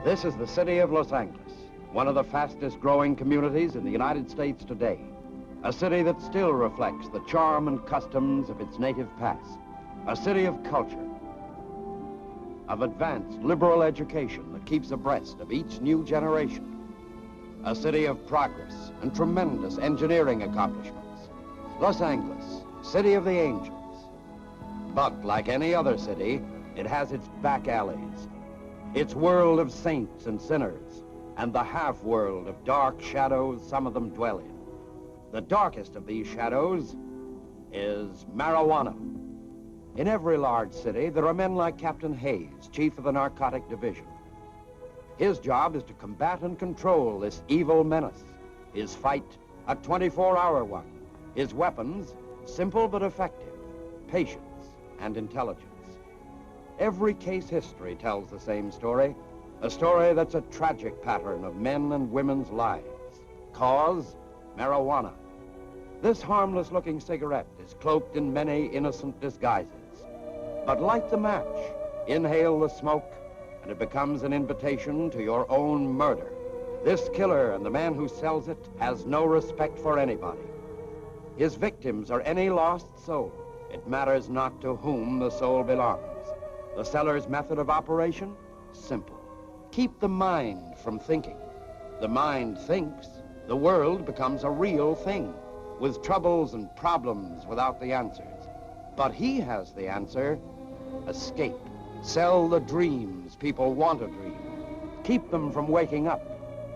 This is the city of Los Angeles, one of the fastest growing communities in the United States today. A city that still reflects the charm and customs of its native past. A city of culture, of advanced liberal education that keeps abreast of each new generation. A city of progress and tremendous engineering accomplishments. Los Angeles, city of the angels. But like any other city, it has its back alleys, its world of saints and sinners, and the half-world of dark shadows some of them dwell in. The darkest of these shadows is marijuana. In every large city, there are men like Captain Hayes, chief of the narcotic division. His job is to combat and control this evil menace. His fight, a 24-hour one. His weapons, simple but effective, patience and intelligence. Every case history tells the same story, a story that's a tragic pattern of men and women's lives. Cause, marijuana. This harmless-looking cigarette is cloaked in many innocent disguises. But light the match, inhale the smoke, and it becomes an invitation to your own murder. This killer and the man who sells it has no respect for anybody. His victims are any lost soul. It matters not to whom the soul belongs. The seller's method of operation? Simple. Keep the mind from thinking. The mind thinks, the world becomes a real thing, with troubles and problems without the answers. But he has the answer: escape. Sell the dreams people want to dream. Keep them from waking up,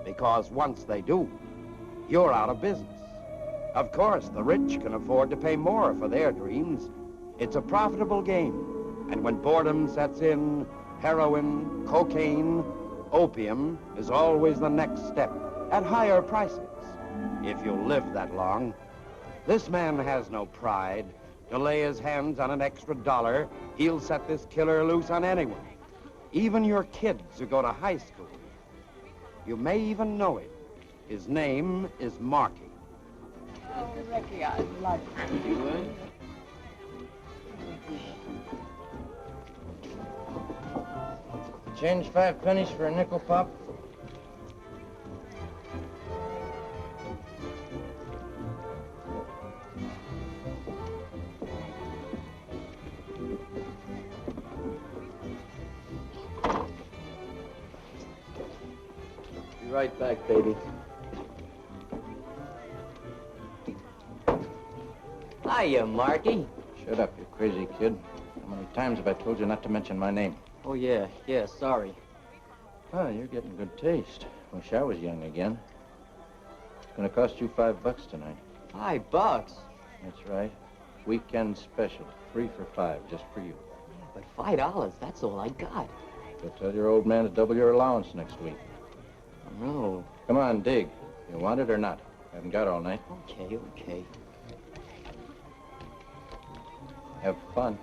because once they do, you're out of business. Of course, the rich can afford to pay more for their dreams. It's a profitable game. And when boredom sets in, heroin, cocaine, opium is always the next step, at higher prices, if you live that long. This man has no pride. To lay his hands on an extra $1, he'll set this killer loose on anyone, even your kids who go to high school. You may even know him. His name is Markie. Oh, Ricky, I'd like to. You would? Change 5 pennies for a nickel, Pop? Be right back, baby. Hiya, Markie. Shut up, you crazy kid. How many times have I told you not to mention my name? Oh, yeah, sorry. Oh, you're getting good taste. Wish I was young again. It's gonna cost you $5 tonight. $5? That's right. Weekend special. 3 for $5, just for you. But $5, that's all I got. Go tell your old man to double your allowance next week. No. Come on, dig. You want it or not? Haven't got all night. Okay. Have fun.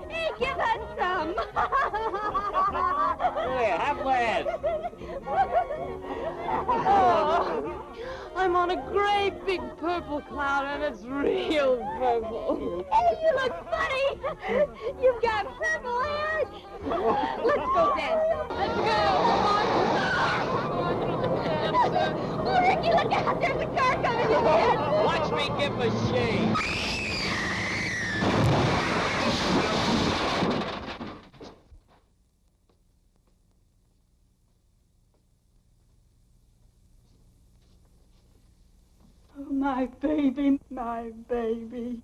Hey, give us some. Here, have last. Oh, I'm on a great big purple cloud, and it's real purple. Hey, you look funny. You've got purple hair. Let's go dance. Let's go. Oh, Ricky, look out. There's a car coming. Watch me give a shave. Oh, my baby, my baby.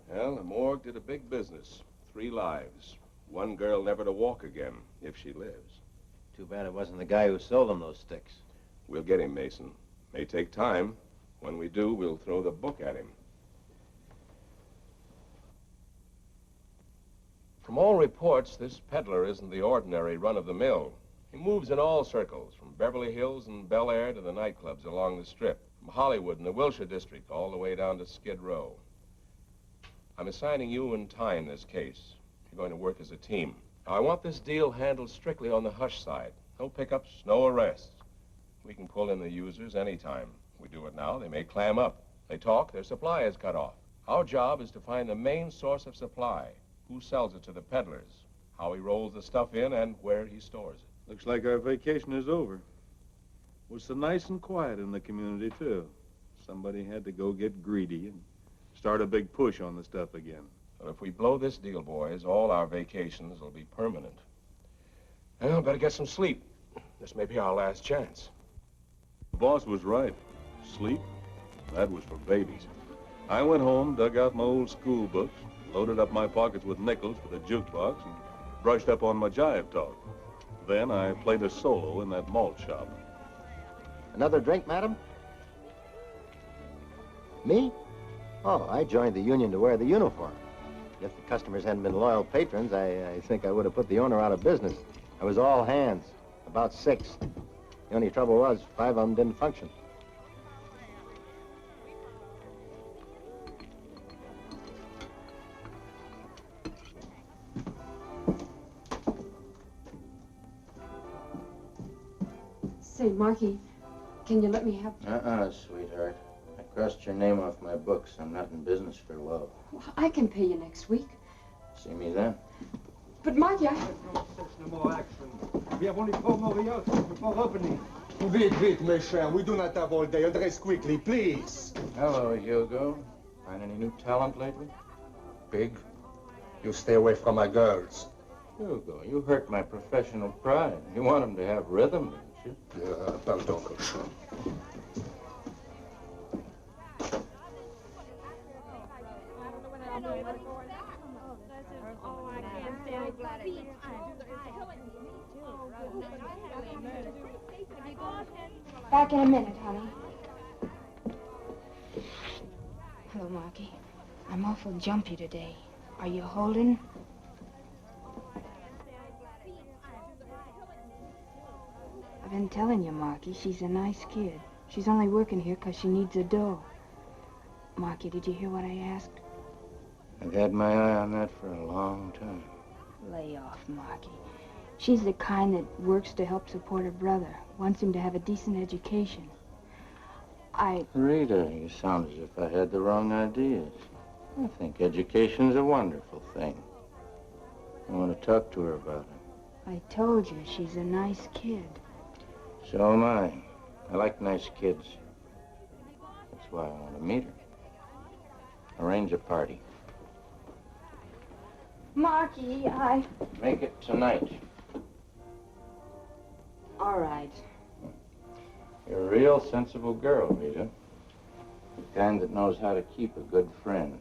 Well, the morgue did a big business. 3 lives. One girl never to walk again, if she lives. Too bad it wasn't the guy who sold them those sticks. We'll get him, Mason. May take time. When we do, we'll throw the book at him. From all reports, this peddler isn't the ordinary run-of-the-mill. He moves in all circles, from Beverly Hills and Bel Air to the nightclubs along the Strip, from Hollywood and the Wilshire District all the way down to Skid Row. I'm assigning you and Ty in this case. You're going to work as a team. Now, I want this deal handled strictly on the hush side. No pickups, no arrests. We can pull in the users anytime. We do it now, they may clam up. They talk, their supply is cut off. Our job is to find the main source of supply. Who sells it to the peddlers, how he rolls the stuff in, and where he stores it. Looks like our vacation is over. It was so nice and quiet in the community, too. Somebody had to go get greedy and start a big push on the stuff again. Well, if we blow this deal, boys, all our vacations will be permanent. Well, better get some sleep. This may be our last chance. The boss was right. Sleep? That was for babies. I went home, dug out my old school books, loaded up my pockets with nickels for the jukebox, and brushed up on my jive talk. Then I played a solo in that malt shop. Another drink, madam? Me? Oh, I joined the union to wear the uniform. If the customers hadn't been loyal patrons, I think I would have put the owner out of business. I was all hands, about 6. The only trouble was 5 of them didn't function. Say, Markie, can you let me have... Sweetheart. I crossed your name off my books. I'm not in business for love. Well, I can pay you next week. See me then? But, Markie, I... No more action. We have only 4 more rehearsals before opening. Vite, vite, mes chers. We do not have all day. Address quickly, please. Hello, Hugo. Find any new talent lately? Pig, you stay away from my girls. Hugo, you hurt my professional pride. You want them to have rhythm, don't you? Yeah, pardon, cochon. Back in a minute, honey. Hello, Markie. I'm awful jumpy today. Are you holding? I've been telling you, Markie, she's a nice kid. She's only working here because she needs the dough. Markie, did you hear what I asked? I've had my eye on that for a long time. Lay off, Markie. She's the kind that works to help support her brother, wants him to have a decent education. Rita, you sound as if I had the wrong ideas. I think education's a wonderful thing. I want to talk to her about it. I told you, she's a nice kid. So am I. I like nice kids. That's why I want to meet her. Arrange a party. Markie, Make it tonight. All right. You're a real sensible girl, Rita. The kind that knows how to keep a good friend.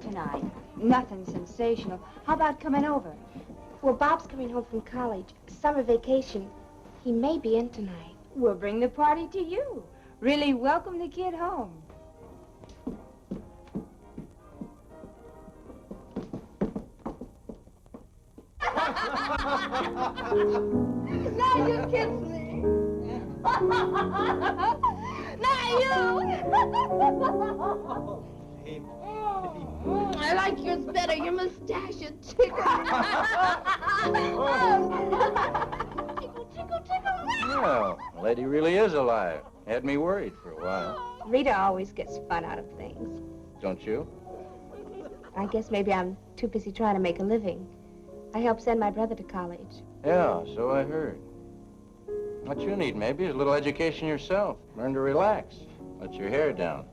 Tonight. Nothing sensational. How about coming over? Well, Bob's coming home from college. Summer vacation. He may be in tonight. We'll bring the party to you. Really welcome the kid home. Now you kiss me. Now you. I like yours better. Your mustache is tickle. Tickle, tickle. Well, the lady really is alive. Had me worried for a while. Rita always gets fun out of things. Don't you? I guess maybe I'm too busy trying to make a living. I helped send my brother to college. Yeah, so I heard. What you need, maybe, is a little education yourself. Learn to relax. Let your hair down.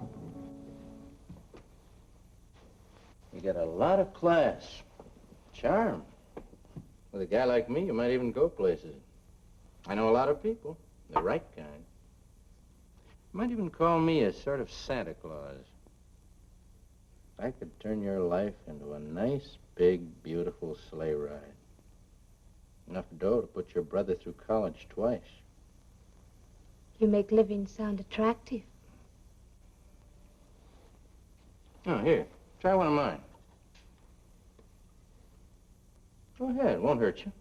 You got a lot of class. Charm. With a guy like me, you might even go places. I know a lot of people, the right kind. You might even call me a sort of Santa Claus. I could turn your life into a nice, big, beautiful sleigh ride. Enough dough to put your brother through college twice. You make living sound attractive. Oh, here, try one of mine. Go ahead, it won't hurt you.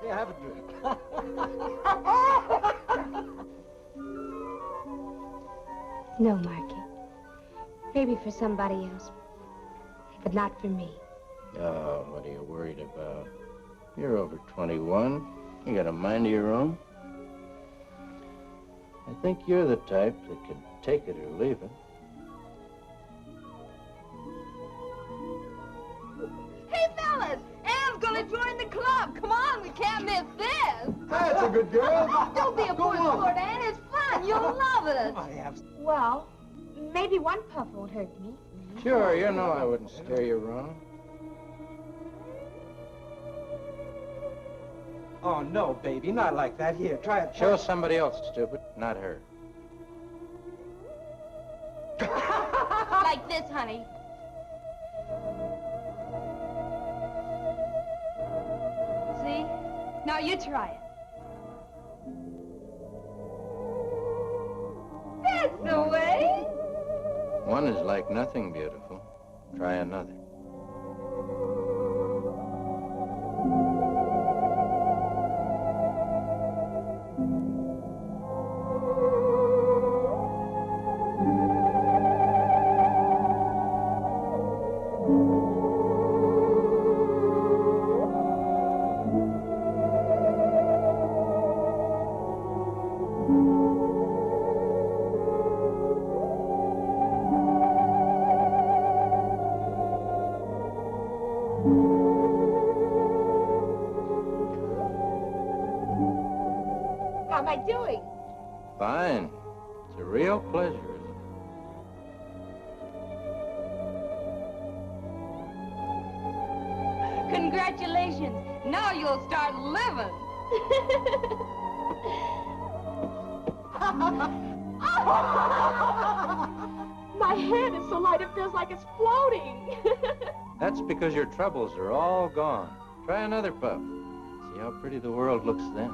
Here, have a drink. No, Markie. Maybe for somebody else, but not for me. Oh, what are you worried about? You're over 21. You got a mind of your own. I think you're the type that could take it or leave it. Hey, fellas! Anne's gonna join the club. Come on, we can't miss this. That's a good girl. Don't be a poor sport, Anne. It's fun. You'll love it. Well, maybe one puff won't hurt me. Sure, you know I wouldn't steer you wrong. Oh, no, baby, not like that. Here, try it. Show somebody else, stupid, not her. Like this, honey. See? Now you try it. That's the way. One is like nothing beautiful. Try another. How am I doing? Fine. It's a real pleasure, isn't it? Congratulations. Now you'll start living. My head is so light it feels like it's floating. That's because your troubles are all gone. Try another puff. See how pretty the world looks then.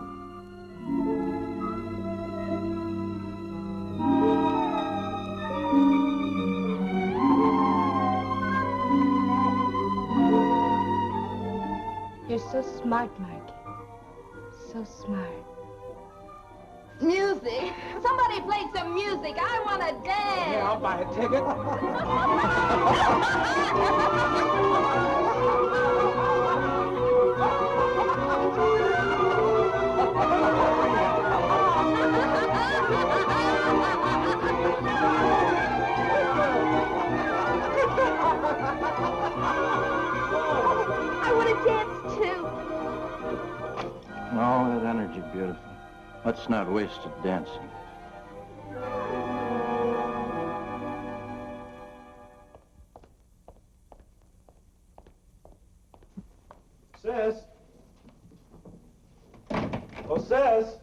You're so smart, Markie. So smart. Music. Somebody play some music. I want to dance. Yeah, I'll buy a ticket. I want to dance too. All that energy, beautiful. Let's not waste it dancing. Sis. Oh, sis.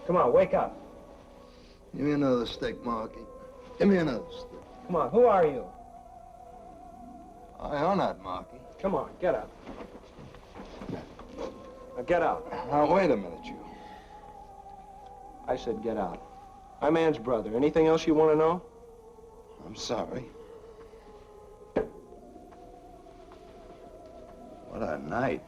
Come on, wake up. Give me another stick, Markie. Give me another stick. Come on, who are you? You're not Markie. Come on, get up. Now get out. Now, wait a minute, you. I said get out. I'm Ann's brother. Anything else you want to know? I'm sorry. What a night.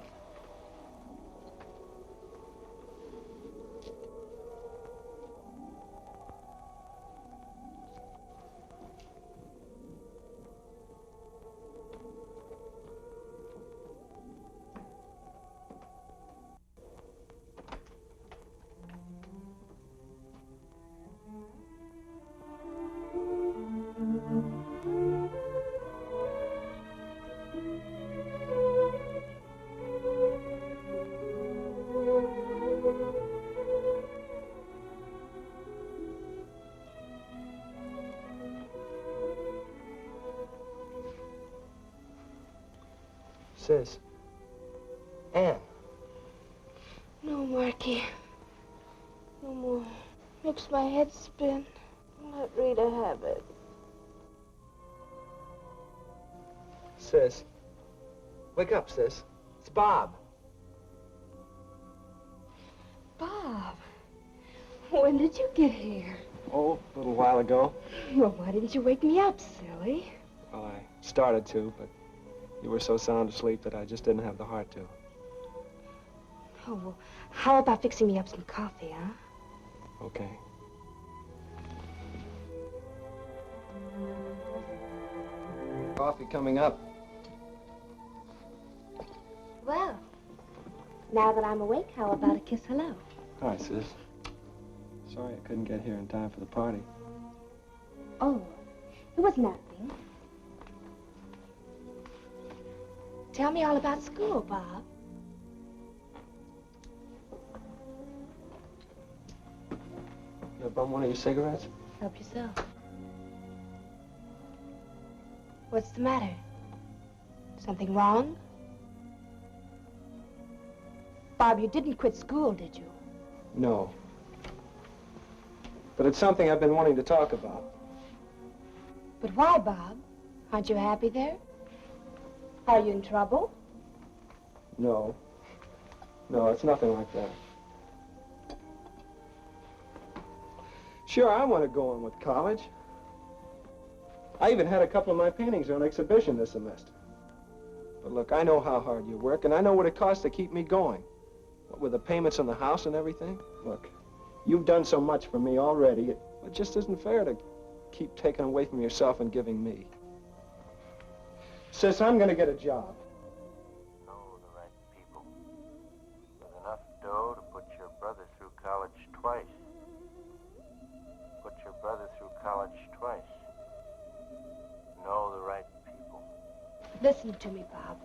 Sis. Ann. No, Markie. No more. Makes my head spin. Let Rita have it. Sis. Wake up, sis. It's Bob. Bob. When did you get here? Oh, a little while ago. Well, why didn't you wake me up, silly? Well, I started to, but you were so sound asleep that I just didn't have the heart to. Oh, well, how about fixing me up some coffee, huh? Okay. Coffee coming up. Well, now that I'm awake, how about a kiss hello? Hi, sis. Sorry I couldn't get here in time for the party. Oh, it was nothing. Tell me all about school, Bob. You bum one of your cigarettes? Help yourself. What's the matter? Something wrong? Bob, you didn't quit school, did you? No. But it's something I've been wanting to talk about. But why, Bob? Aren't you happy there? Are you in trouble? No. No, it's nothing like that. Sure, I want to go on with college. I even had a couple of my paintings on exhibition this semester. But look, I know how hard you work, and I know what it costs to keep me going. What with the payments on the house and everything. Look, you've done so much for me already. It just isn't fair to keep taking away from yourself and giving me. Sis, I'm gonna get a job. Know the right people. With enough dough to put your brother through college twice. Put your brother through college twice. Know the right people. Listen to me, Bob.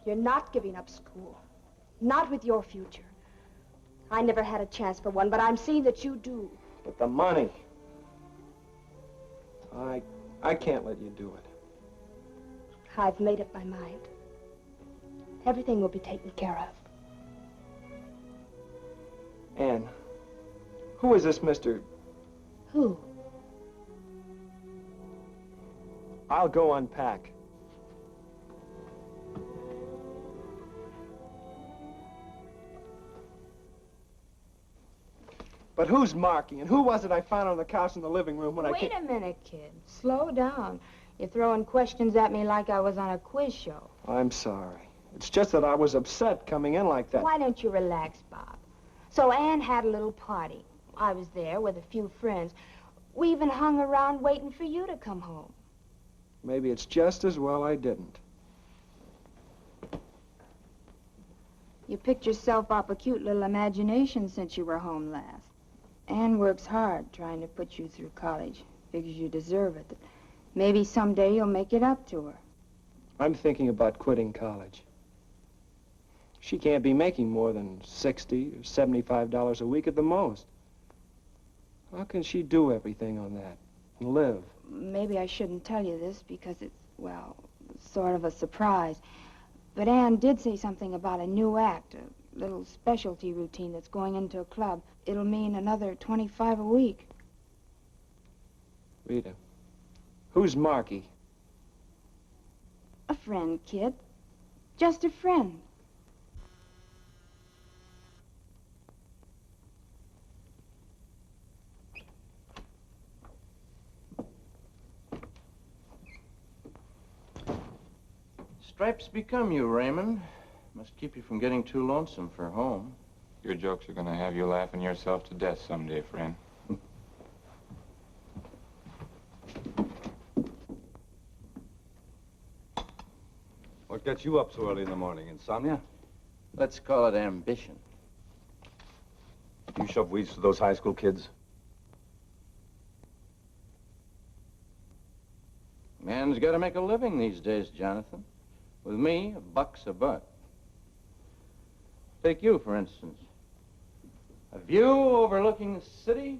You're not giving up school. Not with your future. I never had a chance for one, but I'm seeing that you do. But the money. I can't let you do it. I've made up my mind. Everything will be taken care of. Ann, who is this Mr. Who? I'll go unpack. But who's Markie, and who was it I found on the couch in the living room when I came? Wait a minute, kid. Slow down. You're throwing questions at me like I was on a quiz show. I'm sorry. It's just that I was upset coming in like that. Why don't you relax, Bob? So Ann had a little party. I was there with a few friends. We even hung around waiting for you to come home. Maybe it's just as well I didn't. You picked yourself up a cute little imagination since you were home last. Ann works hard trying to put you through college. Figures you deserve it. Maybe someday you'll make it up to her. I'm thinking about quitting college. She can't be making more than $60 or $75 a week at the most. How can she do everything on that and live? Maybe I shouldn't tell you this because it's, well, sort of a surprise. But Ann did say something about a new act, a little specialty routine that's going into a club. It'll mean another $25 a week. Rita, who's Markie? A friend, kid. Just a friend. Stripes become you, Raymond. Must keep you from getting too lonesome for home. Your jokes are gonna have you laughing yourself to death someday, friend. What gets you up so early in the morning? Insomnia? Let's call it ambition. You shove weeds to those high school kids? Man's got to make a living these days, Jonathan. With me, $1's a buck. Take you, for instance. A view overlooking the city,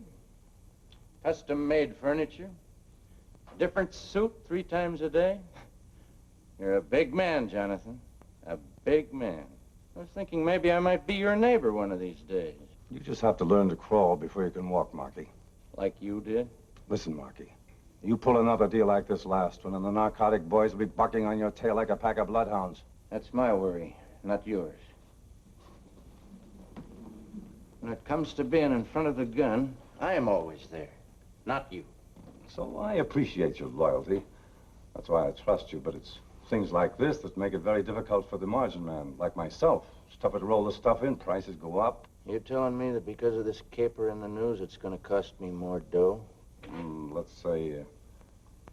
custom-made furniture, different suit 3 times a day. You're a big man, Jonathan. A big man. I was thinking maybe I might be your neighbor one of these days. You just have to learn to crawl before you can walk, Markie. Like you did? Listen, Markie. You pull another deal like this last one, and the narcotic boys will be bucking on your tail like a pack of bloodhounds. That's my worry, not yours. When it comes to being in front of the gun, I am always there, not you. So I appreciate your loyalty. That's why I trust you, but it's things like this that make it very difficult for the margin man, like myself. It's tougher to roll the stuff in, prices go up. You're telling me that because of this caper in the news, it's going to cost me more dough? Let's say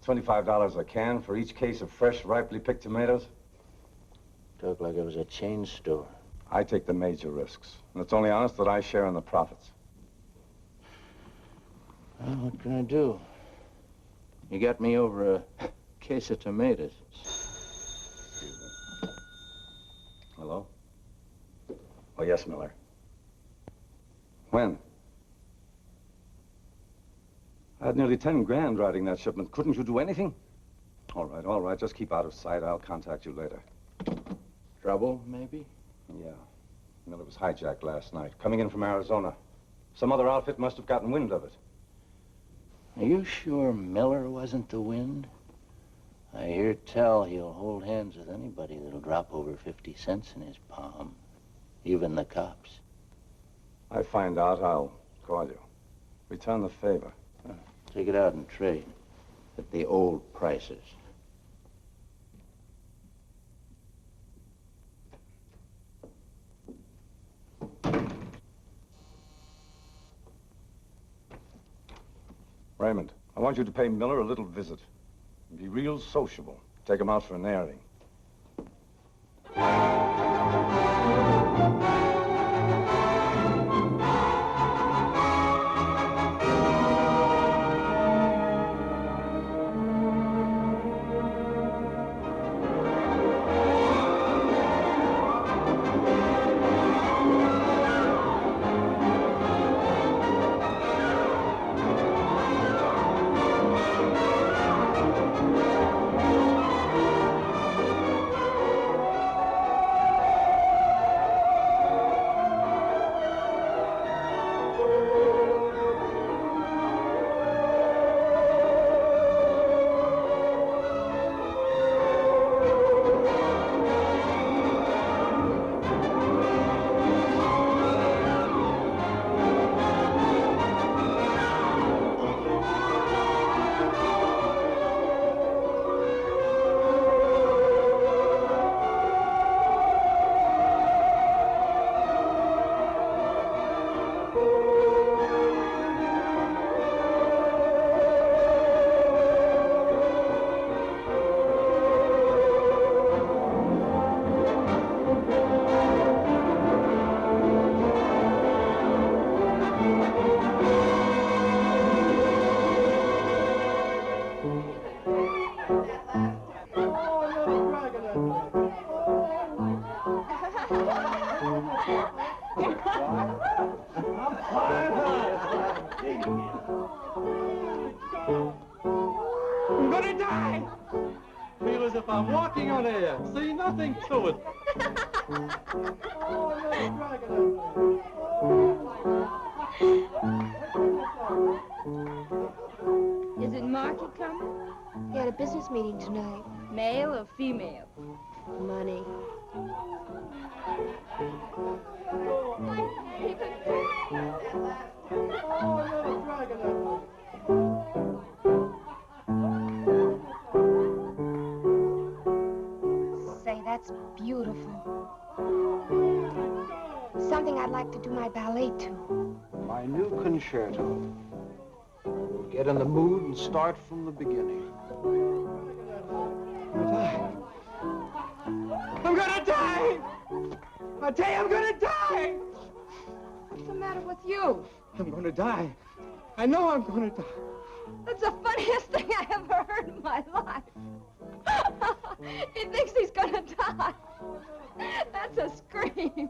$25 a can for each case of fresh, ripely picked tomatoes. Talk like it was a chain store. I take the major risks, and it's only honest that I share in the profits. Well, what can I do? You got me over a case of tomatoes. Hello? Oh, yes, Miller. When? I had nearly 10 grand riding that shipment. Couldn't you do anything? All right. Just keep out of sight. I'll contact you later. Trouble, maybe? Yeah. Miller was hijacked last night, coming in from Arizona. Some other outfit must have gotten wind of it. Are you sure Miller wasn't the wind? I hear tell he'll hold hands with anybody that'll drop over 50 cents in his palm. Even the cops. I find out, I'll call you. Return the favor. Take it out and trade at the old prices. Raymond, I want you to pay Miller a little visit. Be real sociable. Take him out for an airing. I'm gonna die! Feel as if I'm walking on air. See, nothing to it. Is it Markie coming? He had a business meeting tonight. Male or female? Money. Say, that's beautiful. Something I'd like to do my ballet to. My new concerto. We'll get in the mood and start from the beginning. I'm gonna die! I tell you, I'm gonna die! What's the matter with you? I'm gonna die. I know I'm gonna die. That's the funniest thing I ever heard in my life. He thinks he's gonna die. That's a scream.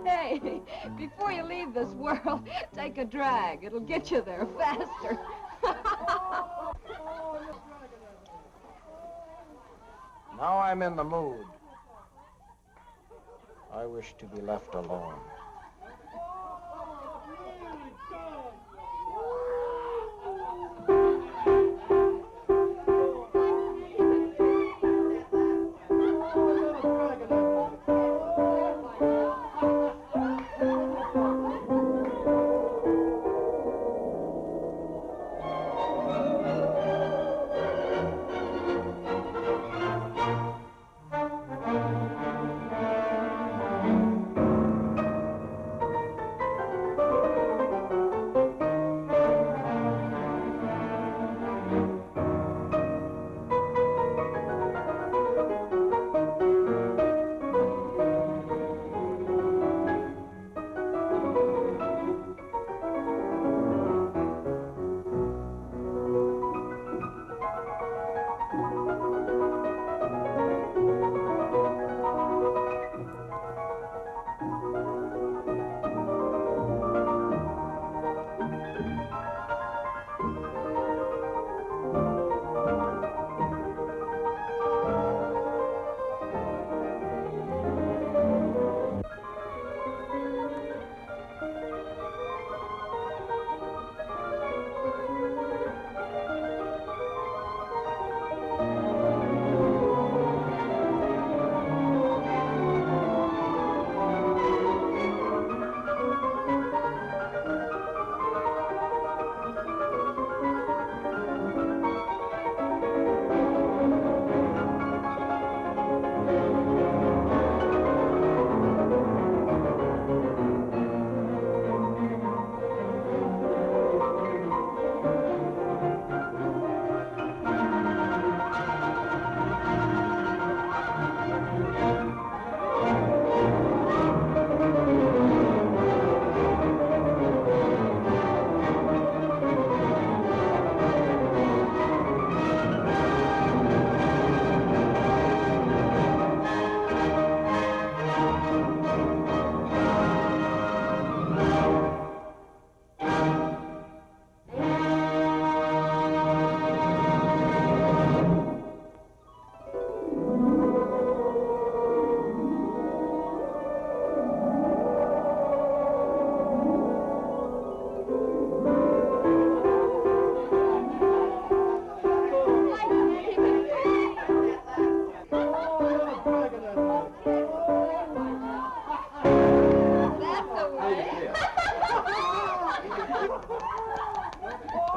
Hey, before you leave this world, take a drag. It'll get you there faster. Now I'm in the mood. I wish to be left alone.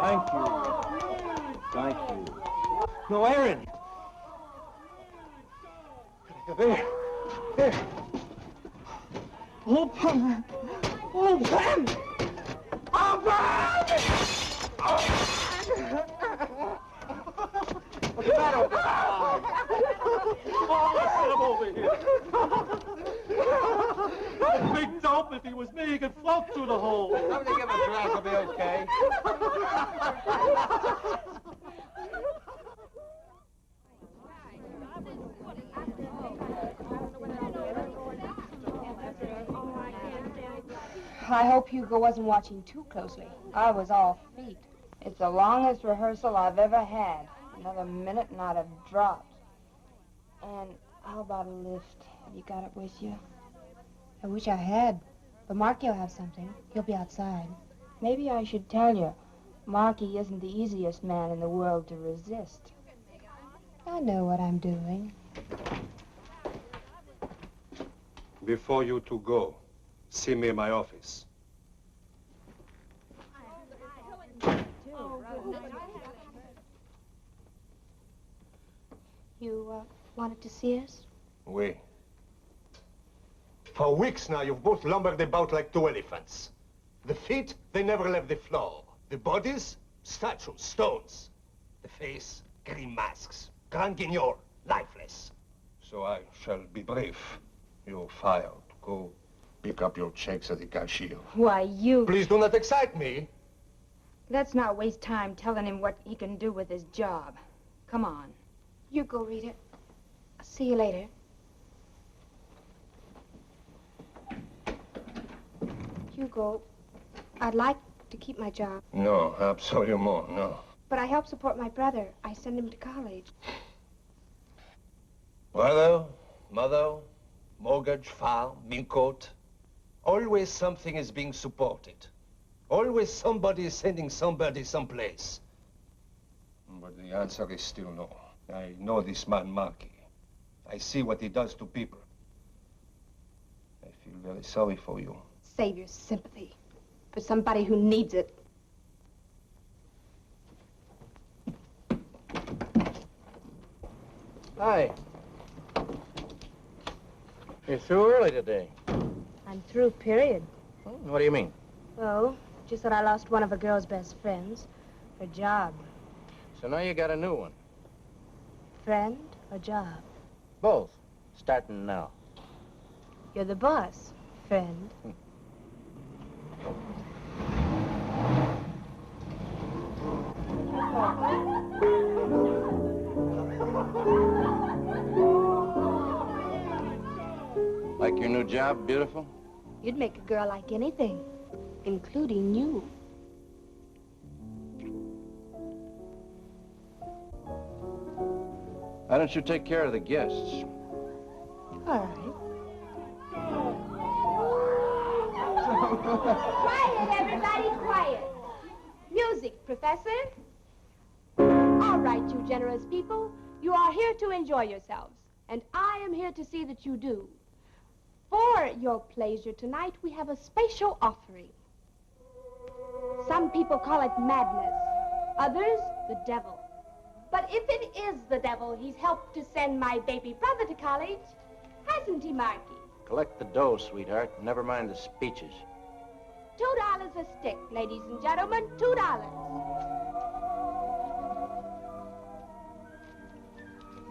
Thank you. Thank you. No, Aaron. There. There. Open. Open. Open! What's the matter with Oh, let's get him over here. That big dope, if he was me, he could float through the hole. Somebody give him a drag, he'll be okay. I hope Hugo wasn't watching too closely. I was all feet. It's the longest rehearsal I've ever had. Another minute and I'd have dropped. And how about a lift? Have you got it with you? I wish I had. But Markie will have something. He'll be outside. Maybe I should tell you, Markie isn't the easiest man in the world to resist. I know what I'm doing. Before you two go, see me in my office. You, wanted to see us? Oui. For weeks now, you've both lumbered about like two elephants. The feet, they never left the floor. The bodies, statues, stones. The face, green masks. Grand guignol, lifeless. So I shall be brief. You're fired. Go pick up your checks at the cashier. Why, you... Please do not excite me. Let's not waste time telling him what he can do with his job. Come on. You go, Rita. I'll see you later. Hugo, I'd like to keep my job. No, absolument no. But I help support my brother. I send him to college. Father, mother, Mortgage, farm, mink coat. Always something is being supported. Always somebody is sending somebody someplace. But the answer is still no. I know this man, Markie. I see what he does to people. I feel very sorry for you. Save your sympathy for somebody who needs it. Hi. You're through early today. I'm through, period. What do you mean? Oh, just that I lost one of a girl's best friends. Her job. So now you got a new one. Friend or job? Both. Starting now. You're the boss, friend. Like your new job, beautiful? You'd make a girl like anything, including you. Why don't you take care of the guests? All right. Quiet, everybody, quiet. Music, Professor. All right, you generous people. You are here to enjoy yourselves, and I am here to see that you do. For your pleasure tonight, we have a special offering. Some people call it madness, others the devil. But if it is the devil, he's helped to send my baby brother to college, hasn't he, Markie? Collect the dough, sweetheart. Never mind the speeches. $2 a stick, ladies and gentlemen, $2.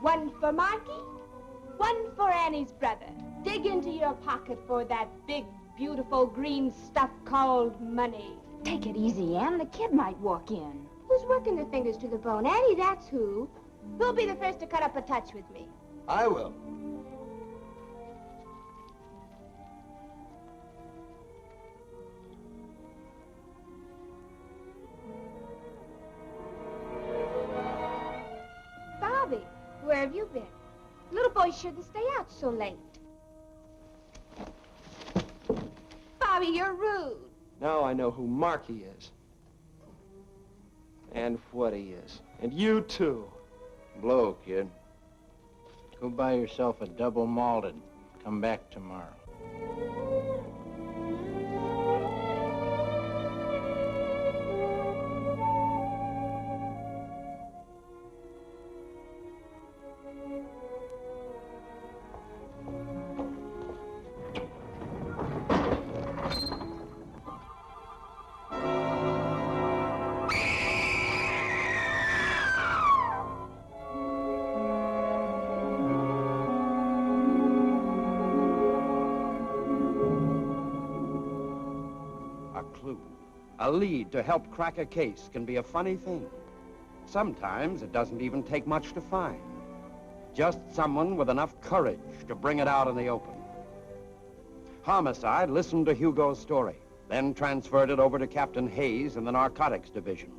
One for Markie, one for Annie's brother. Dig into your pocket for that big, beautiful green stuff called money. Take it easy, Ann. The kid might walk in. Who's working their fingers to the bone? Annie, that's who. Who'll be the first to cut up a touch with me? I will. Bobby, where have you been? Little boy shouldn't stay out so late. Bobby, you're rude. Now I know who Markie is. And what he is. And you, too. Blow, kid. Go buy yourself a double malted. Come back tomorrow. A lead to help crack a case can be a funny thing. Sometimes it doesn't even take much to find. Just someone with enough courage to bring it out in the open. Homicide listened to Hugo's story, then transferred it over to Captain Hayes in the Narcotics Division.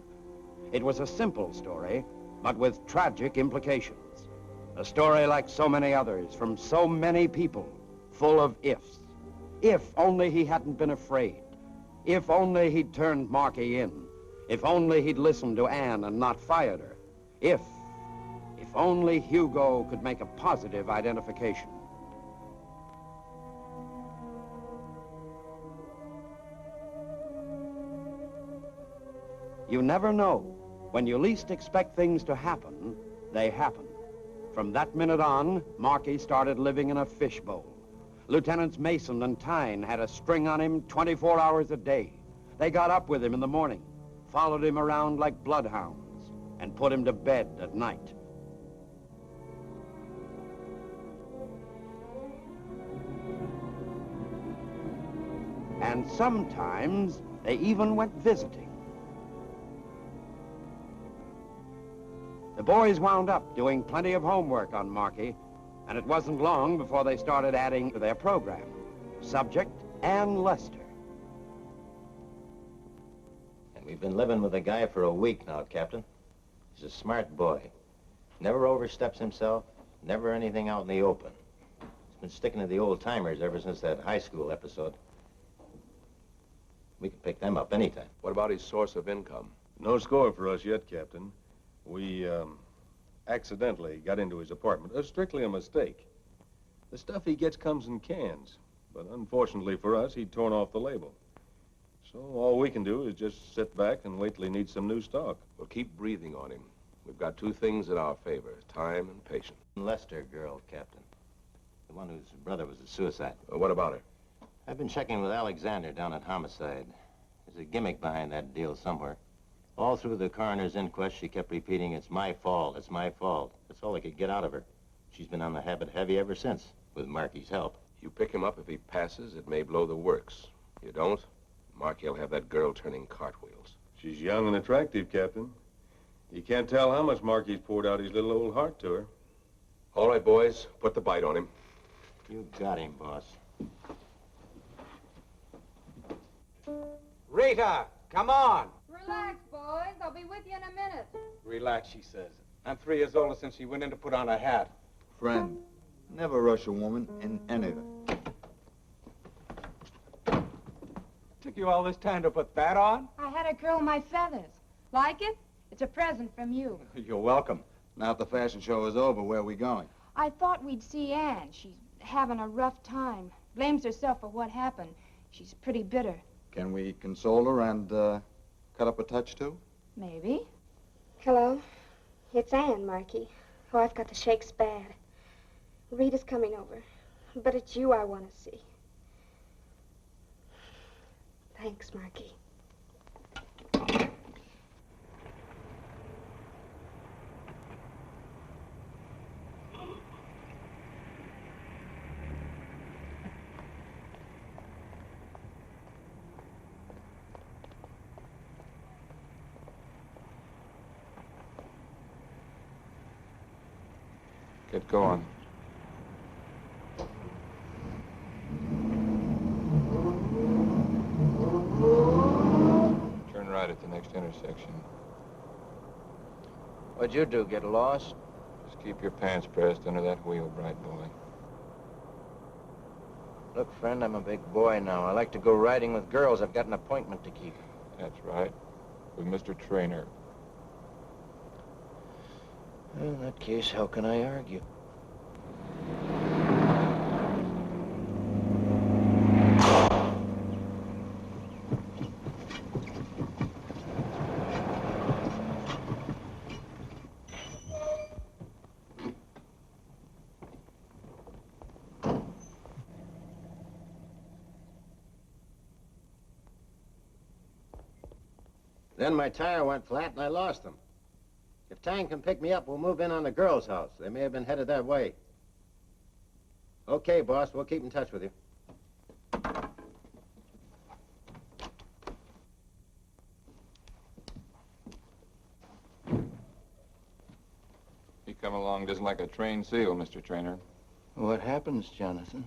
It was a simple story, but with tragic implications. A story like so many others from so many people, full of ifs. If only he hadn't been afraid. If only he'd turned Markie in. If only he'd listened to Anne and not fired her. If only Hugo could make a positive identification. You never know. When you least expect things to happen, they happen. From that minute on, Markie started living in a fishbowl. Lieutenants Mason and Tyne had a string on him 24 hours a day. They got up with him in the morning, followed him around like bloodhounds, and put him to bed at night. And sometimes they even went visiting. The boys wound up doing plenty of homework on Markie, and it wasn't long before they started adding to their program. Subject, Ann Lester. And we've been living with the guy for a week now, Captain. He's a smart boy. Never oversteps himself, never anything out in the open. It's been sticking to the old-timers ever since that high school episode. We can pick them up anytime. What about his source of income? No score for us yet, Captain. We, accidentally got into his apartment. Strictly a mistake. The stuff he gets comes in cans. But unfortunately for us, he'd torn off the label. So all we can do is just sit back and wait till he needs some new stock. We'll keep breathing on him. We've got two things in our favor, time and patience. Lester girl, Captain. The one whose brother was a suicide. What about her? I've been checking with Alexander down at Homicide. There's a gimmick behind that deal somewhere. All through the coroner's inquest, she kept repeating, "It's my fault, it's my fault." That's all I could get out of her. She's been on the habit heavy ever since, with Markie's help. You pick him up if he passes, it may blow the works. You don't, Markie will have that girl turning cartwheels. She's young and attractive, Captain. You can't tell how much Markie's poured out his little old heart to her. All right, boys, put the bite on him. You got him, boss. Rita, come on. Relax, boys. I'll be with you in a minute. Relax, she says. I'm 3 years older since she went in to put on her hat. Friend, never rush a woman in anything. Took you all this time to put that on? I had her curl my feathers. Like it? It's a present from you. You're welcome. Now that the fashion show is over, where are we going? I thought we'd see Anne. She's having a rough time. Blames herself for what happened. She's pretty bitter. Can we console her and cut up a touch, too? Maybe. Hello. It's Anne, Markie. Oh, I've got the shakes bad. Rita's coming over. But it's you I want to see. Thanks, Markie. Get going. Turn right at the next intersection. What'd you do, get lost? Just keep your pants pressed under that wheel, bright boy. Look, friend, I'm a big boy now. I like to go riding with girls. I've got an appointment to keep. That's right. With Mr. Trainer. Well, in that case, how can I argue? Then my tire went flat and I lost them. If Tang can pick me up, we'll move in on the girls' house. They may have been headed that way. Okay, boss, we'll keep in touch with you. You come along just like a trained seal, Mr. Trainer. What happens, Jonathan?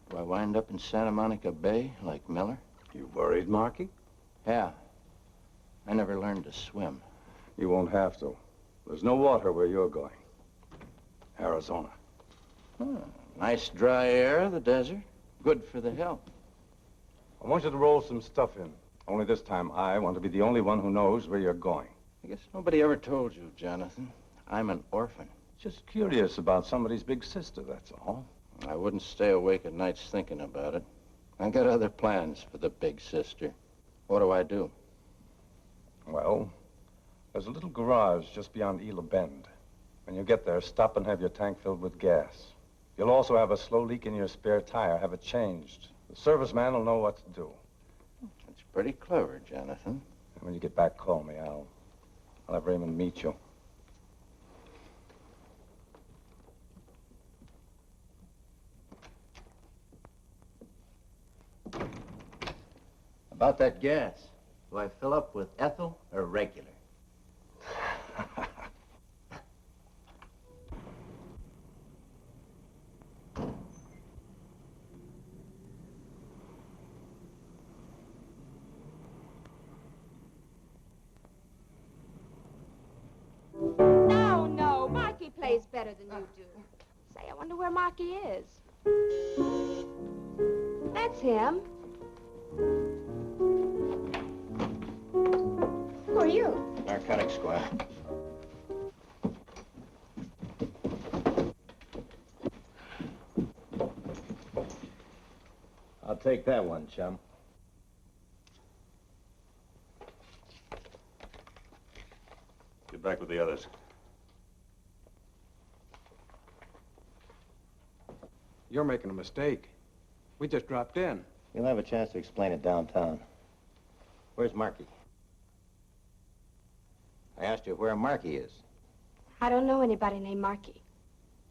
Do I wind up in Santa Monica Bay like Miller? You worried, Markie? Yeah. I never learned to swim. You won't have to. There's no water where you're going. Arizona. Nice dry air, the desert. Good for the health. I want you to roll some stuff in. Only this time, I want to be the only one who knows where you're going. I guess nobody ever told you, Jonathan. I'm an orphan. Just curious about somebody's big sister, that's all. I wouldn't stay awake at nights thinking about it. I got other plans for the big sister. What do I do? Well, there's a little garage just beyond Ela Bend. When you get there, stop and have your tank filled with gas. You'll also have a slow leak in your spare tire. Have it changed. The serviceman will know what to do. That's pretty clever, Jonathan. And when you get back, call me. I'll have Raymond meet you. About that gas, do I fill up with ethyl or regular? No, Markie plays better than you do. Say, I wonder where Markie is. That's him. Who are you? Narcotics squad. I'll take that one, chum. Get back with the others. You're making a mistake. We just dropped in. You'll have a chance to explain it downtown. Where's Markie? I asked you where Markie is. I don't know anybody named Markie.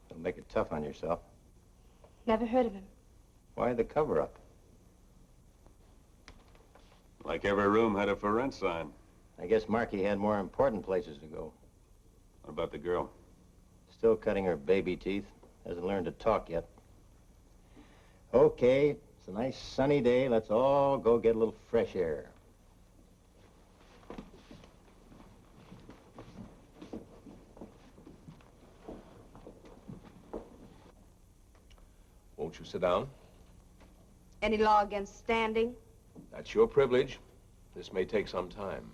Don't make it tough on yourself. Never heard of him. Why the cover-up? Like every room had a for rent sign. I guess Markie had more important places to go. What about the girl? Still cutting her baby teeth. Hasn't learned to talk yet. Okay, it's a nice sunny day. Let's all go get a little fresh air. Won't you sit down? Any law against standing? That's your privilege. This may take some time.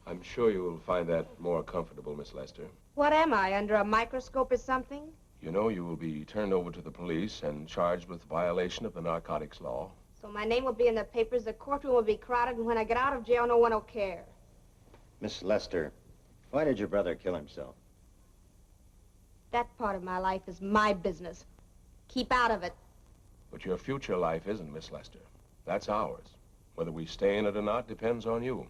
I'm sure you will find that more comfortable, Miss Lester. What am I, under a microscope or something? You know you will be turned over to the police and charged with violation of the narcotics law. So my name will be in the papers, the courtroom will be crowded, and when I get out of jail, no one will care. Miss Lester, why did your brother kill himself? That part of my life is my business. Keep out of it. But your future life isn't, Miss Lester. That's ours. Whether we stay in it or not depends on you.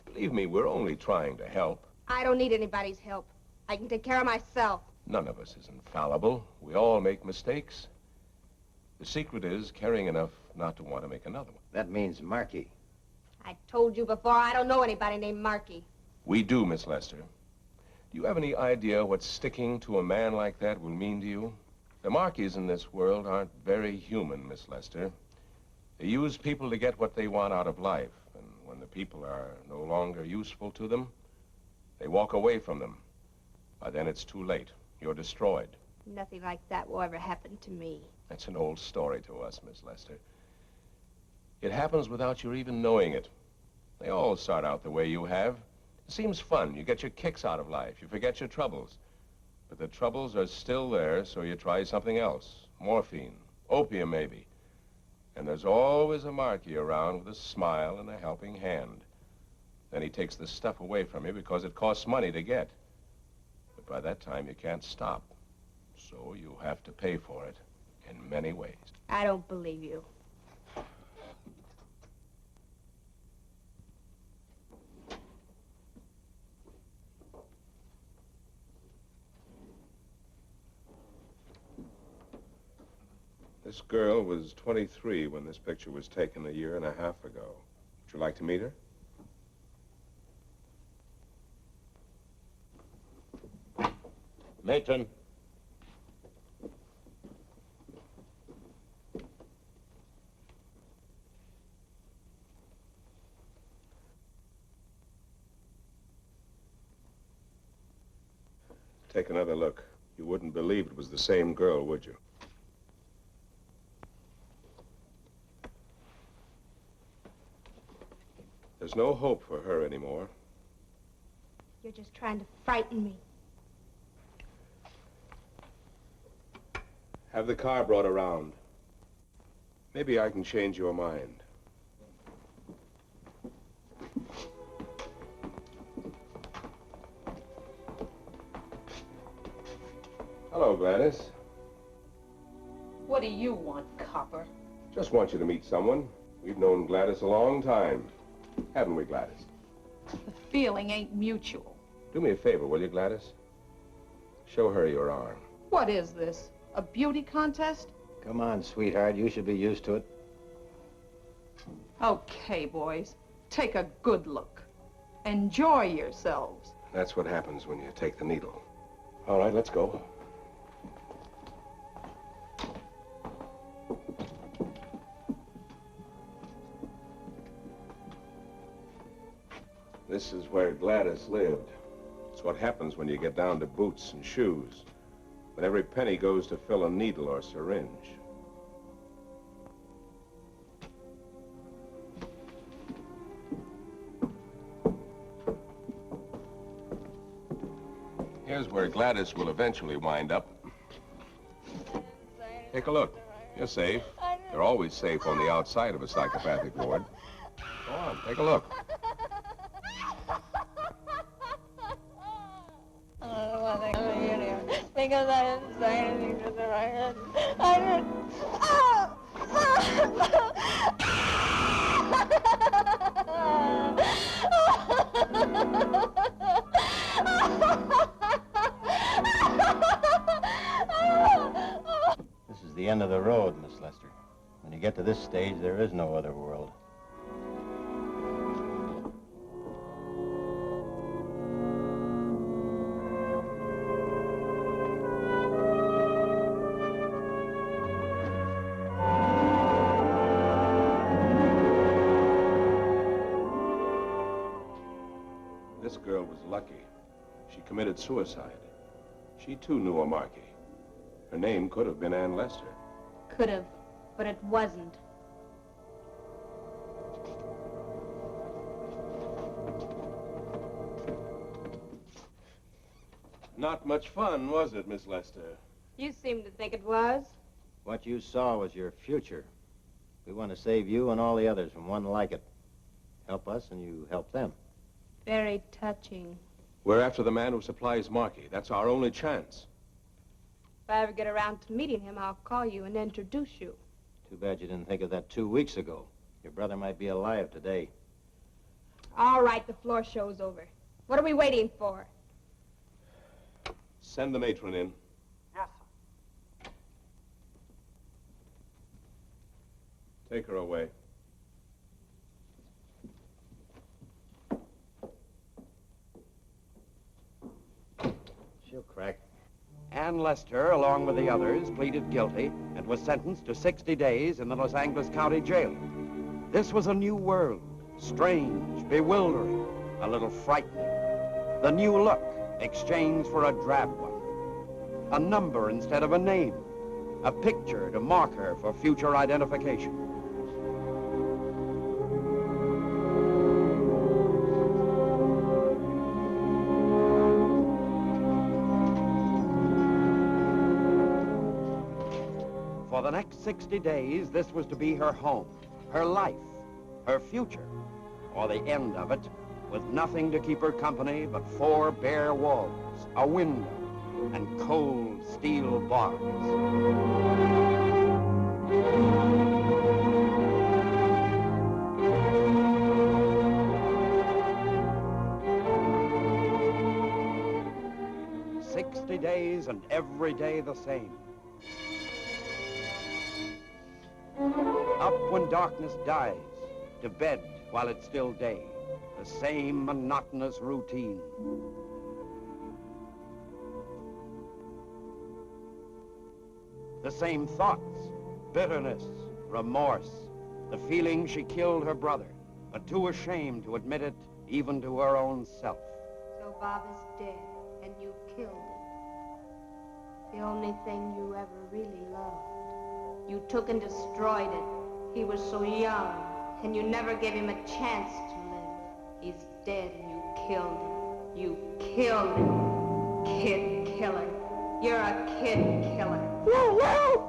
Believe me, we're only trying to help. I don't need anybody's help. I can take care of myself. None of us is infallible. We all make mistakes. The secret is caring enough not to want to make another one. That means Markie. I told you before, I don't know anybody named Markie. We do, Miss Lester. Do you have any idea what sticking to a man like that will mean to you? The Markies in this world aren't very human, Miss Lester. They use people to get what they want out of life. And when the people are no longer useful to them, they walk away from them. By then it's too late. You're destroyed. Nothing like that will ever happen to me. That's an old story to us, Miss Lester. It happens without your even knowing it. They all start out the way you have. It seems fun. You get your kicks out of life. You forget your troubles. But the troubles are still there, so you try something else. Morphine, opium maybe. And there's always a Markie around with a smile and a helping hand. Then he takes the stuff away from you because it costs money to get. But by that time, you can't stop. So you have to pay for it in many ways. I don't believe you. This girl was 23 when this picture was taken a year and a half ago. Would you like to meet her? Matron. Take another look. You wouldn't believe it was the same girl, would you? There's no hope for her anymore. You're just trying to frighten me. Have the car brought around. Maybe I can change your mind. Hello, Gladys. What do you want, copper? Just want you to meet someone. We've known Gladys a long time. Haven't we, Gladys? The feeling ain't mutual. Do me a favor, will you, Gladys? Show her your arm. What is this? A beauty contest? Come on, sweetheart. You should be used to it. Okay, boys. Take a good look. Enjoy yourselves. That's what happens when you take the needle. All right, let's go. This is where Gladys lived. It's what happens when you get down to boots and shoes. but every penny goes to fill a needle or syringe. Here's where Gladys will eventually wind up. Take a look. You're safe. You're always safe on the outside of a psychopathic ward. Go on, take a look. I don't want to come in here because I didn't say anything to them. I didn't. This is the end of the road, Miss Lester. When you get to this stage, there is no other world. This girl was lucky. She committed suicide. She too knew a Markie. Her name could have been Ann Lester. Could have, but it wasn't. Not much fun, was it, Miss Lester? You seem to think it was. What you saw was your future. We want to save you and all the others from one like it. Help us and you help them. Very touching. We're after the man who supplies Markie. That's our only chance. If I ever get around to meeting him, I'll call you and introduce you. Too bad you didn't think of that 2 weeks ago. Your brother might be alive today. All right, the floor show's over. What are we waiting for? Send the matron in. Yes, sir. Take her away. She'll crack. Ann Lester, along with the others, pleaded guilty and was sentenced to 60 days in the Los Angeles County Jail. This was a new world, strange, bewildering, a little frightening. The new look exchanged for a drab one. A number instead of a name. A picture to mark her for future identification. For the next 60 days, this was to be her home, her life, her future, or the end of it, with nothing to keep her company but 4 bare walls, a window, and cold steel bars. "60 days and every day the same. Up when darkness dies, to bed while it's still day. The same monotonous routine. The same thoughts, bitterness, remorse, the feeling she killed her brother, but too ashamed to admit it even to her own self. So Bob is dead, and you killed him. The only thing you ever really loved. You took and destroyed it. He was so young, and you never gave him a chance to live. He's dead, and you killed him. You killed him. Kid killer. You're a kid killer. Woo, woo!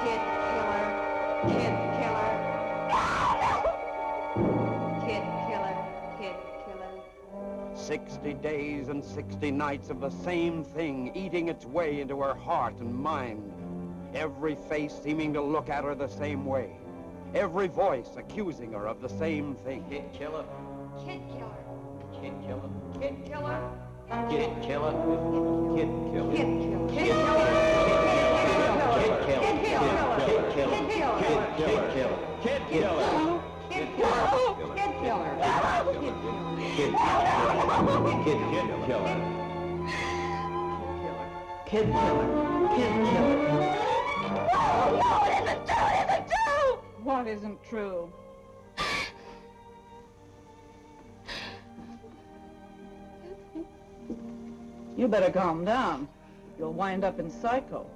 Kid killer. Kid killer. Kid killer. Kid killer. 60 days and 60 nights of the same thing eating its way into her heart and mind. Every face seeming to look at her the same way. Every voice accusing her of the same thing. Kid killer. Kid killer. Kid killer. Kid killer. Kid killer. Kid killer. Kid killer. Kid killer. Kid killer. Kid killer. Kid killer. Kid killer. Kid killer. Kid killer. Kid killer. Kid killer. Kid killer. Kid killer. Kid killer. No, no, it isn't true, it isn't true! What isn't true? You better calm down. You'll wind up in psycho.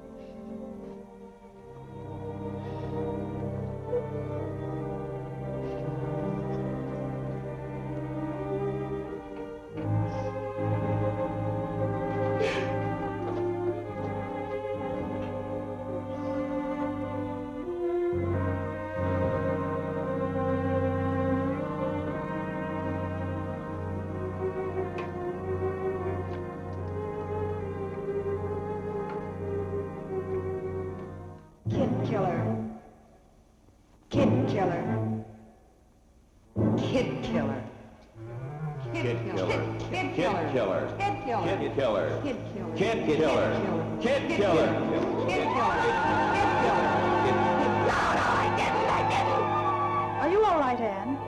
Are you all right, Anne?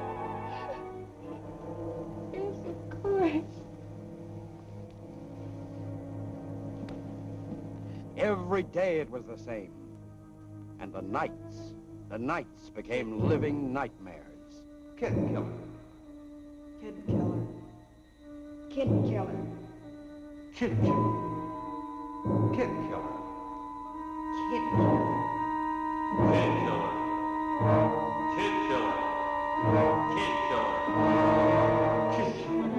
Yes, of course. Every day it was the same. And the nights became living nightmares. Kid killer. Kid killer. Kid killer. Kid killer. Kid killer. Kid killer. Kid killer. Kid killer. Kid killer. Kid killer.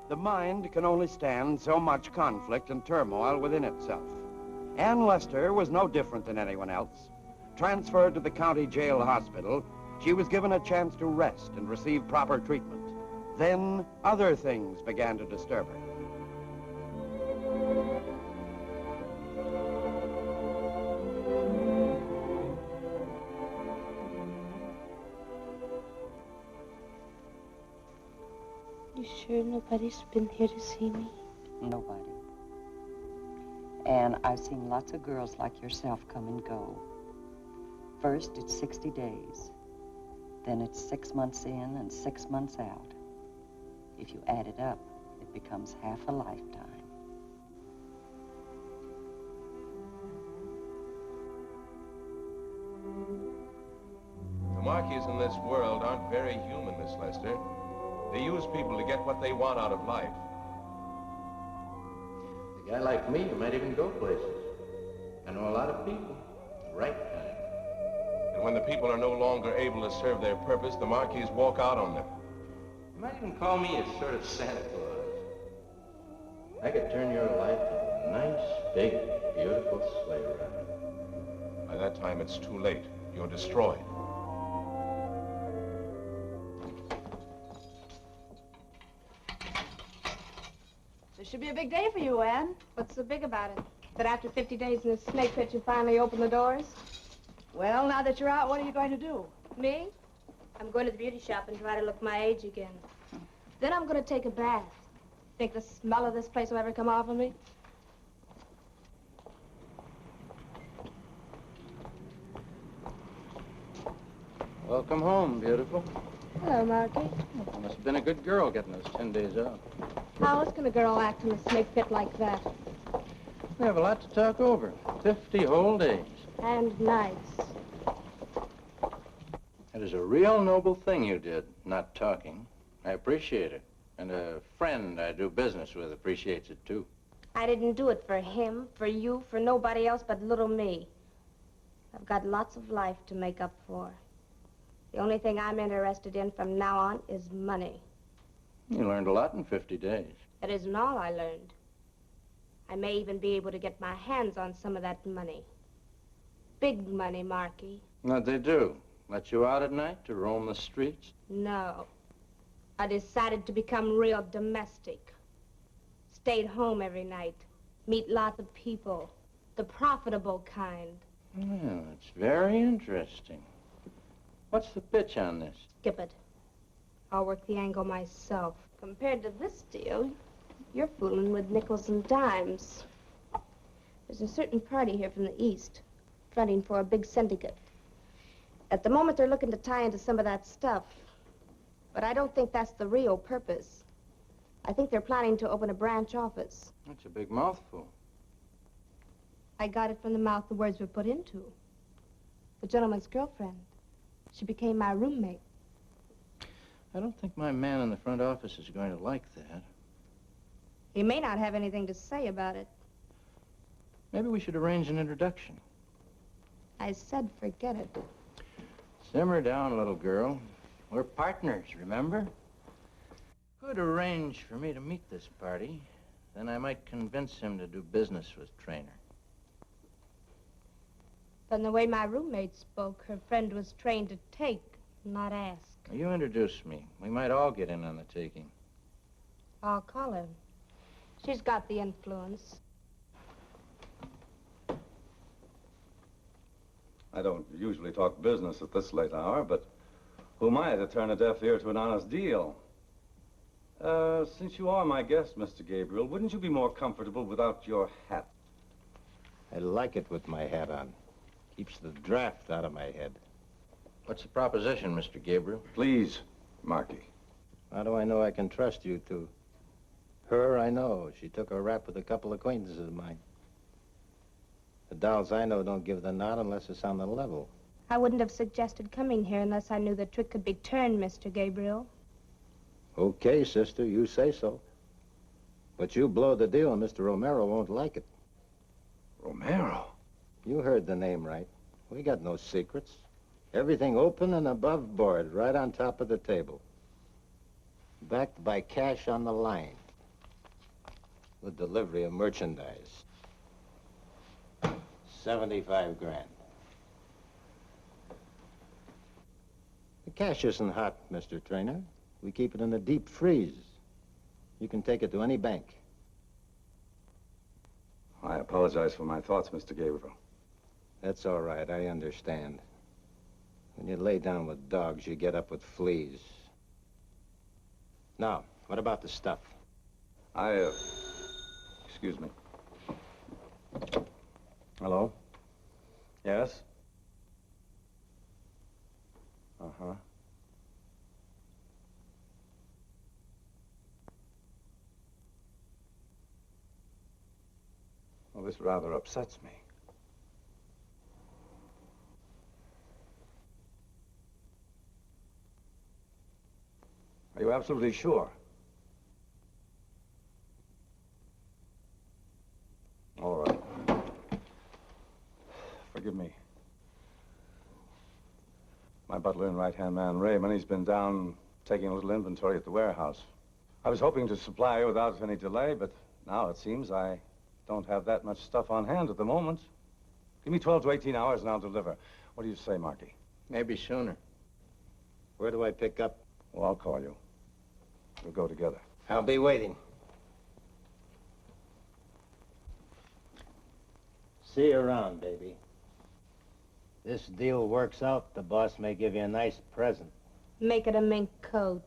The mind can only stand so much conflict and turmoil within itself. Ann Lester was no different than anyone else. Transferred to the county jail hospital, she was given a chance to rest and receive proper treatment. Then other things began to disturb her. You sure nobody's been here to see me? Nobody. And I've seen lots of girls like yourself come and go. First, it's 60 days. Then it's 6 months in and 6 months out. If you add it up, it becomes half a lifetime. The Markies in this world aren't very human, Miss Lester. They use people to get what they want out of life. A guy like me, you might even go places. I know a lot of people, the right kind. And when the people are no longer able to serve their purpose, the Markies walk out on them. You might even call me a sort of Santa Claus. I could turn your life into a nice, big, beautiful sleigh ride. By that time, it's too late. You're destroyed. This should be a big day for you, Anne. What's so big about it? That after 50 days in the snake pit, you finally open the doors? Well, now that you're out, what are you going to do? Me? I'm going to the beauty shop and try to look my age again. Then I'm going to take a bath. Think the smell of this place will ever come off of me? Welcome home, beautiful. Hello, Markie. You must have been a good girl getting those 10 days off. How else can a girl act in a snake pit like that? We have a lot to talk over. 50 whole days. And nights. It is a real noble thing you did, not talking. I appreciate it. And a friend I do business with appreciates it, too. I didn't do it for him, for you, for nobody else but little me. I've got lots of life to make up for. The only thing I'm interested in from now on is money. You learned a lot in 50 days. That isn't all I learned. I may even be able to get my hands on some of that money. Big money, Markie. What'd they do? Let you out at night to roam the streets? No. I decided to become real domestic. Stayed home every night. Meet lots of people. The profitable kind. Well, it's very interesting. What's the pitch on this? Skip it. I'll work the angle myself. Compared to this deal, you're fooling with nickels and dimes. There's a certain party here from the East, fronting for a big syndicate. At the moment, they're looking to tie into some of that stuff. But I don't think that's the real purpose. I think they're planning to open a branch office. That's a big mouthful. I got it from the mouth the words were put into. The gentleman's girlfriend. She became my roommate. I don't think my man in the front office is going to like that. He may not have anything to say about it. Maybe we should arrange an introduction. I said forget it. Simmer down, little girl. We're partners, remember? Could arrange for me to meet this party. Then I might convince him to do business with Trainer. From the way my roommate spoke, her friend was trained to take, not ask. You introduce me. We might all get in on the taking. I'll call her. She's got the influence. I don't usually talk business at this late hour, but who am I to turn a deaf ear to an honest deal? Since you are my guest, Mr. Gabriel, wouldn't you be more comfortable without your hat? I like it with my hat on. Keeps the draft out of my head. What's the proposition, Mr. Gabriel? Please, Markie. How do I know I can trust you two? Her, I know. She took a rap with a couple acquaintances of mine. The dolls I know don't give the nod unless it's on the level. I wouldn't have suggested coming here unless I knew the trick could be turned, Mr. Gabriel. Okay, sister, you say so. But you blow the deal and Mr. Romero won't like it. Romero? You heard the name right. We got no secrets. Everything open and above board, right on top of the table. Backed by cash on the line. With delivery of merchandise. 75 grand. The cash isn't hot, Mr. Trainer. We keep it in a deep freeze. You can take it to any bank. I apologize for my thoughts, Mr. Gabriel. That's all right, I understand. When you lay down with dogs, you get up with fleas. Now, what about the stuff? Excuse me. Hello? Yes? Uh-huh. Well, this rather upsets me. Are you absolutely sure? All right. Forgive me. My butler and right-hand man, Raymond, he's been down taking a little inventory at the warehouse. I was hoping to supply you without any delay, but now it seems I don't have that much stuff on hand at the moment. Give me 12 to 18 hours and I'll deliver. What do you say, Markie? Maybe sooner. Where do I pick up? Well, I'll call you. We'll go together. I'll be waiting. See you around, baby. This deal works out, the boss may give you a nice present. Make it a mink coat.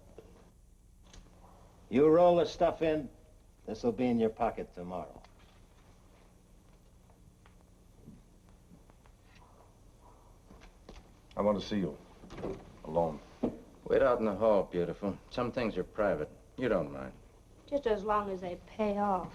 You roll the stuff in, this'll be in your pocket tomorrow. I want to see you. Alone. Wait out in the hall, beautiful. Some things are private. You don't mind. Just as long as they pay off.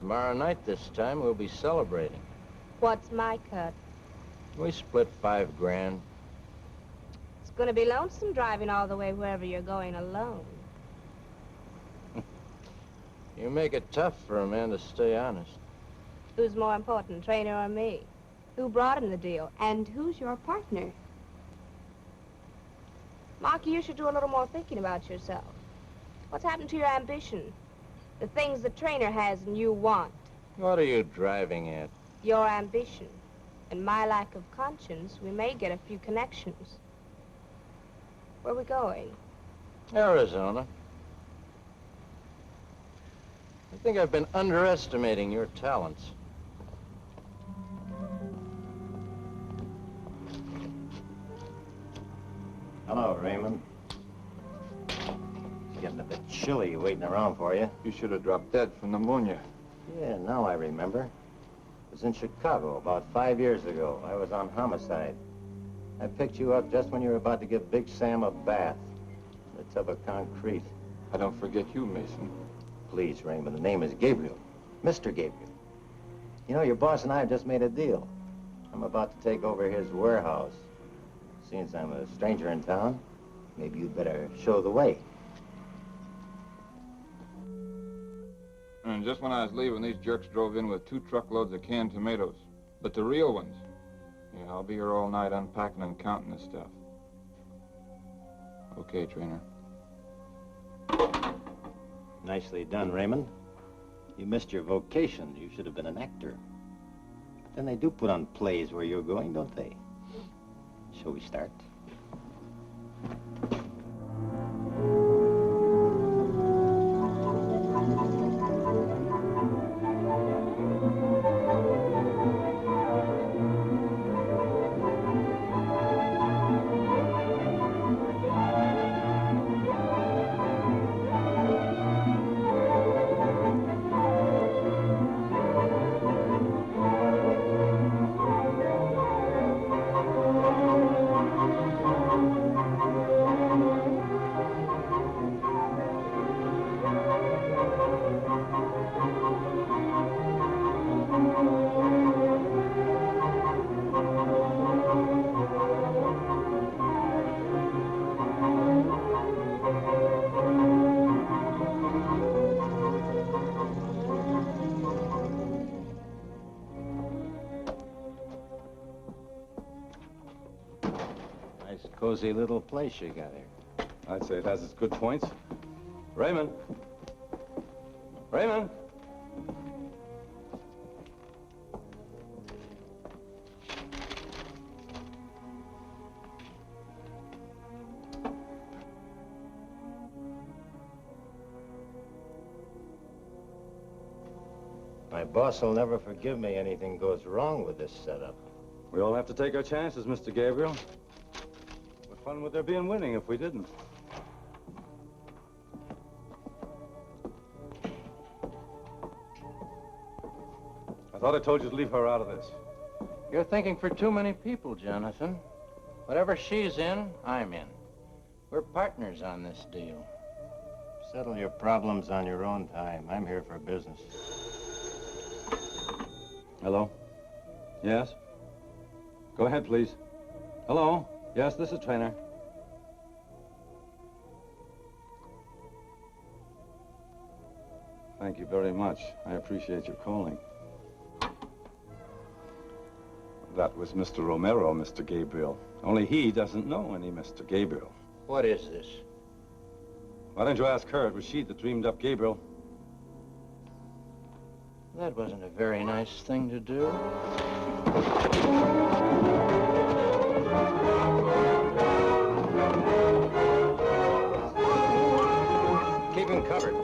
Tomorrow night this time, we'll be celebrating. What's my cut? We split 5 grand. It's gonna be lonesome driving all the way wherever you're going alone. You make it tough for a man to stay honest. Who's more important, trainer or me? Who brought him the deal? And who's your partner? Markie, you should do a little more thinking about yourself. What's happened to your ambition? The things the trainer has and you want. What are you driving at? Your ambition. And my lack of conscience, we may get a few connections. Where are we going? Arizona. I think I've been underestimating your talents. Hello, Raymond. It's getting a bit chilly waiting around for you. You should have dropped dead from pneumonia. Yeah, now I remember. It was in Chicago about 5 years ago. I was on homicide. I picked you up just when you were about to give Big Sam a bath in a tub of concrete. I don't forget you, Mason. Please, Raymond, the name is Gabriel. Mr. Gabriel. You know, your boss and I have just made a deal. I'm about to take over his warehouse. Since I'm a stranger in town, maybe you'd better show the way. And just when I was leaving, these jerks drove in with 2 truckloads of canned tomatoes. But the real ones. Yeah, I'll be here all night unpacking and counting this stuff. Okay, trainer. Nicely done, Raymond. You missed your vocation. You should have been an actor. But then they do put on plays where you're going, don't they? Shall we start? Cozy little place you got here. I'd say it has its good points. Raymond! Raymond! My boss will never forgive me anything goes wrong with this setup. We all have to take our chances, Mr. Gabriel. What fun would there be in winning if we didn't? I thought I told you to leave her out of this. You're thinking for too many people, Jonathan. Whatever she's in, I'm in. We're partners on this deal. Settle your problems on your own time. I'm here for business. Hello? Yes? Go ahead, please. Hello? Yes, this is Trainer. Thank you very much. I appreciate your calling. That was Mr. Romero, Mr. Gabriel. Only he doesn't know any Mr. Gabriel. What is this? Why don't you ask her? It was she that dreamed up Gabriel. That wasn't a very nice thing to do. Keep him covered.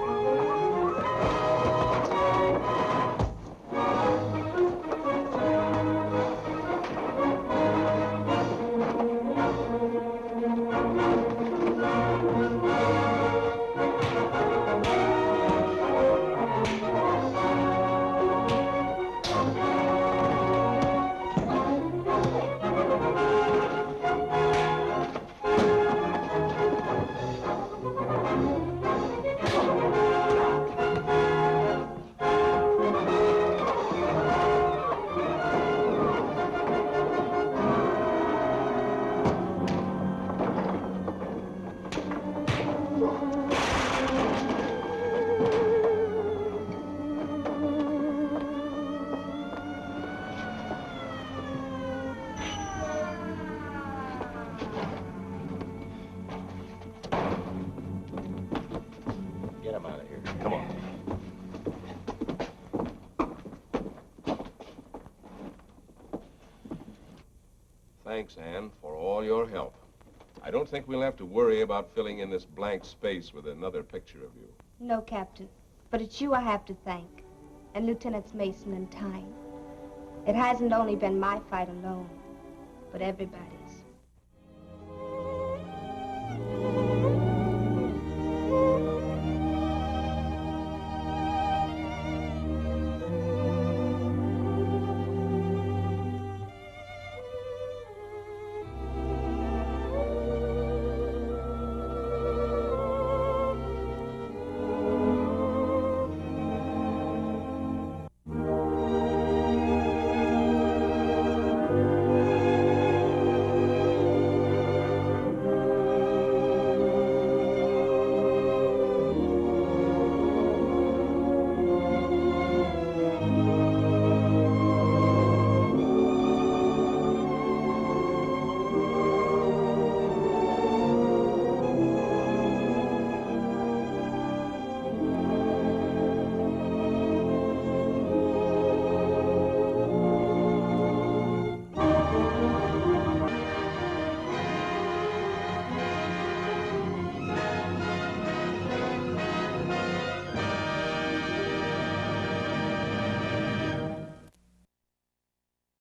Thanks, Anne, for all your help. I don't think we'll have to worry about filling in this blank space with another picture of you. No, Captain. But it's you I have to thank, and Lieutenants Mason and Tyne. It hasn't only been my fight alone, but everybody's.